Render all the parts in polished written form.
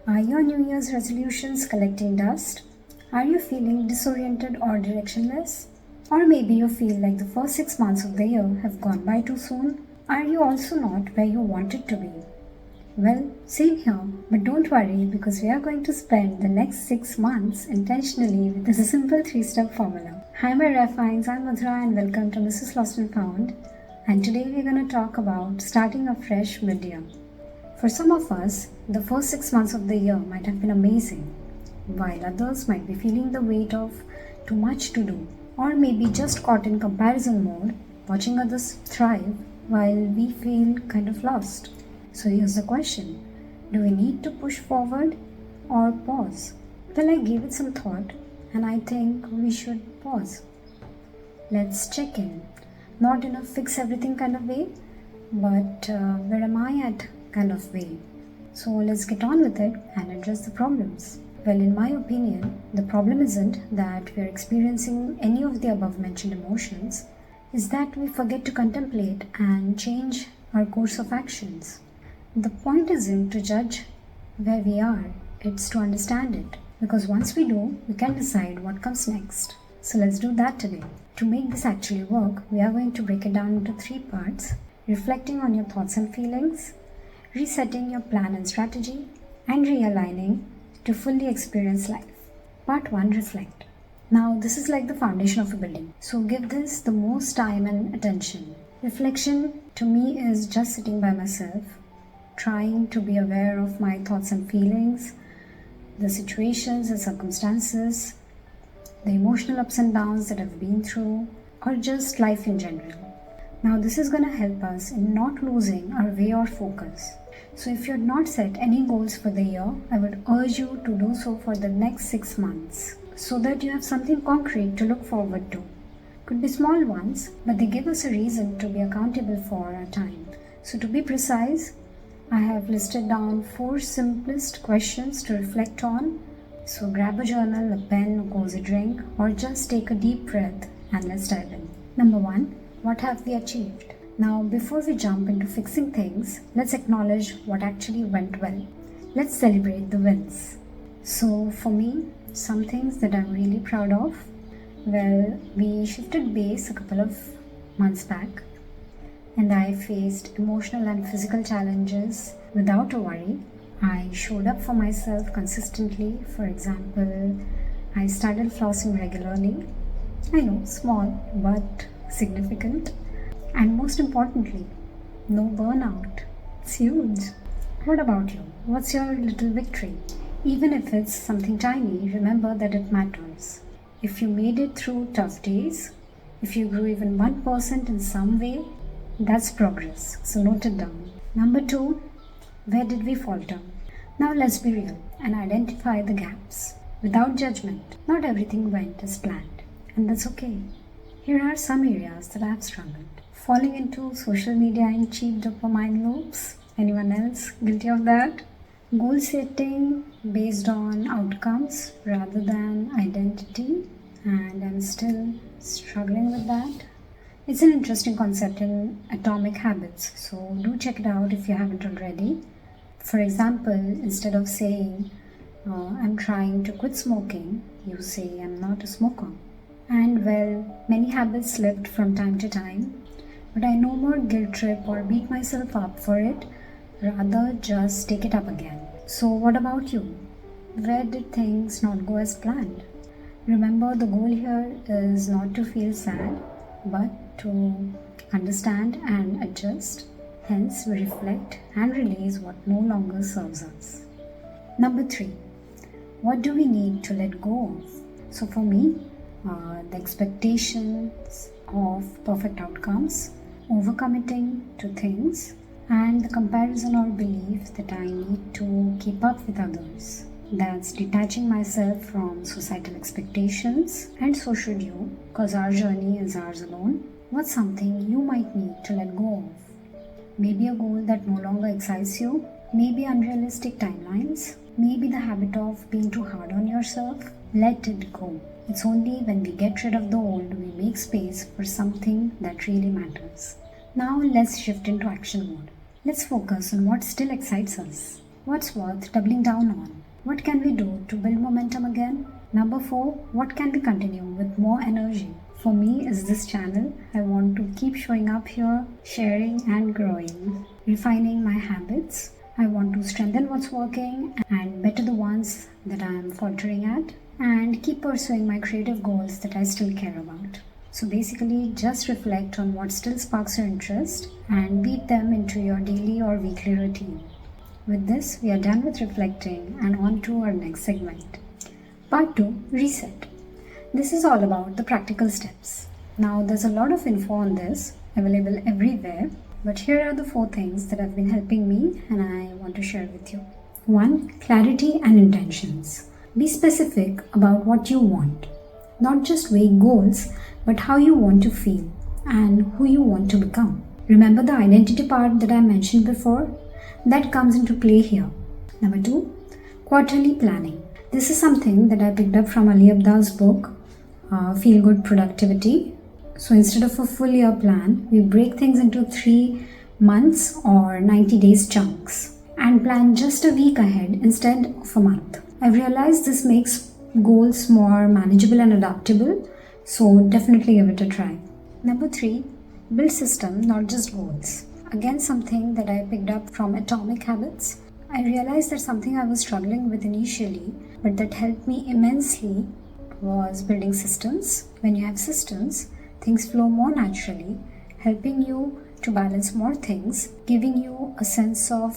Are your New Year's resolutions collecting dust? Are you feeling disoriented or directionless? Or maybe you feel like the first 6 months of the year have gone by too soon? Are you also not where you wanted to be? Well, same here, but don't worry because we are going to spend the next 6 months intentionally with a simple 3-step formula. Hi my Raffines, I'm Madhura and welcome to Mrslostandfound. And today we're going to talk about starting a fresh mid-year. For some of us, the first 6 months of the year might have been amazing, while others might be feeling the weight of too much to do, or maybe just caught in comparison mode, watching others thrive while we feel kind of lost. So here's the question: do we need to push forward or pause? Well, I gave it some thought and I think we should pause. Let's check in, not in a fix everything kind of way, but where am I at kind of way. So let's get on with it and address the problems. Well, in my opinion, the problem isn't that we are experiencing any of the above mentioned emotions, is that we forget to contemplate and change our course of actions. The point isn't to judge where we are, it's to understand it. Because once we do, we can decide what comes next. So let's do that today. To make this actually work, we are going to break it down into 3 parts: reflecting on your thoughts and feelings, resetting your plan and strategy, and realigning to fully experience life. Part 1: reflect. Now, this is like the foundation of a building, so give this the most time and attention. Reflection to me is just sitting by myself, trying to be aware of my thoughts and feelings, the situations and circumstances, the emotional ups and downs that I've been through, or just life in general. Now, this is going to help us in not losing our way or focus. So if you had not set any goals for the year, I would urge you to do so for the next 6 months so that you have something concrete to look forward to. Could be small ones, but they give us a reason to be accountable for our time. So to be precise, I have listed down 4 simplest questions to reflect on. So grab a journal, a pen, a cozy drink, or just take a deep breath and let's dive in. Number 1. What have we achieved? Now, before we jump into fixing things, let's acknowledge what actually went well. Let's celebrate the wins. So, for me, some things that I'm really proud of. Well, we shifted base a couple of months back, and I faced emotional and physical challenges without a worry. I showed up for myself consistently. For example, I started flossing regularly. I know, small but significant. And most importantly, no burnout. It's huge. What about you? What's your little victory? Even if it's something tiny, remember that it matters. If you made it through tough days, if you grew even 1% in some way, that's progress. So note it down. Number 2, where did we falter? Now let's be real and identify the gaps. Without judgment, not everything went as planned, and that's okay. Here are some areas that I've struggled. Falling into social media and cheap dopamine loops. Anyone else guilty of that? Goal setting based on outcomes rather than identity, and I'm still struggling with that. It's an interesting concept in Atomic Habits, so do check it out if you haven't already. For example, instead of saying, I'm trying to quit smoking, you say, I'm not a smoker. And well, many habits slipped from time to time, but I no more guilt trip or beat myself up for it, rather just take it up again. So what about you? Where did things not go as planned? Remember, the goal here is not to feel sad, but to understand and adjust. Hence, we reflect and release what no longer serves us. Number 3, what do we need to let go of? So for me, the expectations of perfect outcomes, overcommitting to things, and the comparison or belief that I need to keep up with others. That's detaching myself from societal expectations, and so should you, because our journey is ours alone. What's something you might need to let go of? Maybe a goal that no longer excites you, maybe unrealistic timelines, maybe the habit of being too hard on yourself. Let it go. It's only when we get rid of the old we make space for something that really matters. Now let's shift into action mode. Let's focus on what still excites us. What's worth doubling down on? What can we do to build momentum again? Number 4, what can we continue with more energy? For me is this channel. I want to keep showing up here, sharing and growing, refining my habits. I want to strengthen what's working and better the ones that I am faltering at, and keep pursuing my creative goals that I still care about. So basically, just reflect on what still sparks your interest and weave them into your daily or weekly routine. With this, we are done with reflecting and on to our next segment. Part 2, Reset. This is all about the practical steps. Now, there's a lot of info on this available everywhere, but here are the 4 things that have been helping me and I want to share with you. 1. Clarity and intentions. Be specific about what you want. Not just vague goals, but how you want to feel and who you want to become. Remember the identity part that I mentioned before? That comes into play here. Number 2, quarterly planning. This is something that I picked up from Ali Abdal's book, Feel Good Productivity. So instead of a full year plan, we break things into 3 months or 90 days chunks and plan just a week ahead instead of a month. I've realized this makes goals more manageable and adaptable, so definitely give it a try. Number 3, build system, not just goals. Again, something that I picked up from Atomic Habits. I realized that something I was struggling with initially, but that helped me immensely, was building systems. When you have systems, things flow more naturally, helping you to balance more things, giving you a sense of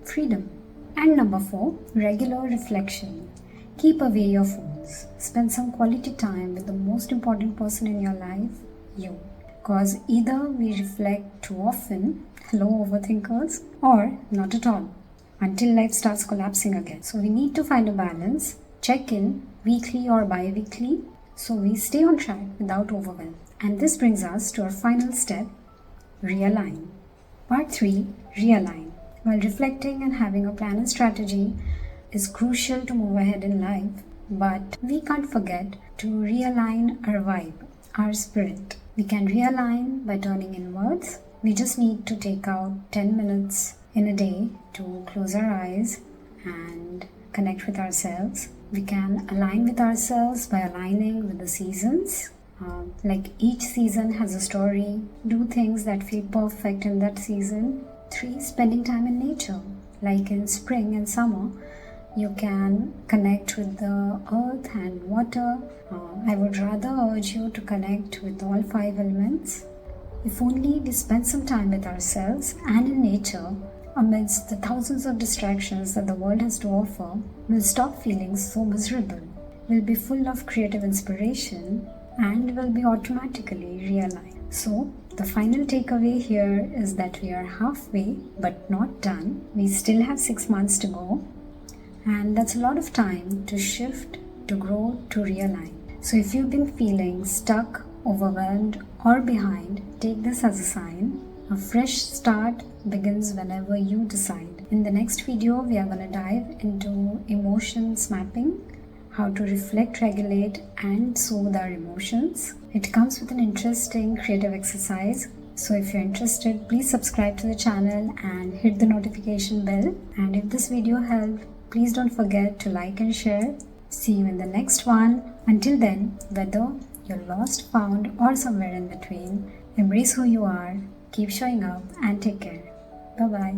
freedom. And number 4, regular reflection. Keep away your phones. Spend some quality time with the most important person in your life, you. Because either we reflect too often, hello overthinkers, or not at all, until life starts collapsing again. So we need to find a balance, check in weekly or bi-weekly, so we stay on track without overwhelm. And this brings us to our final step, realign. Part 3, realign. While reflecting and having a plan and strategy is crucial to move ahead in life, but we can't forget to realign our vibe, our spirit. We can realign by turning inwards. We just need to take out 10 minutes in a day to close our eyes and connect with ourselves. We can align with ourselves by aligning with the seasons. Like each season has a story. Do things that feel perfect in that season. 3, spending time in nature. Like in spring and summer, you can connect with the earth and water. I would rather urge you to connect with all 5 elements. If only we spend some time with ourselves and in nature, amidst the thousands of distractions that the world has to offer, we'll stop feeling so miserable. We'll be full of creative inspiration and will be automatically realigned. So, the final takeaway here is that we are halfway but not done. We still have 6 months to go, and that's a lot of time to shift, to grow, to realign. So if you've been feeling stuck, overwhelmed or behind, take this as a sign. A fresh start begins whenever you decide. In the next video, we are going to dive into emotions mapping, how to reflect, regulate and soothe our emotions. It comes with an interesting creative exercise. So if you're interested, please subscribe to the channel and hit the notification bell. And if this video helped, please don't forget to like and share. See you in the next one. Until then, whether you're lost, found or somewhere in between, embrace who you are, keep showing up and take care. Bye-bye.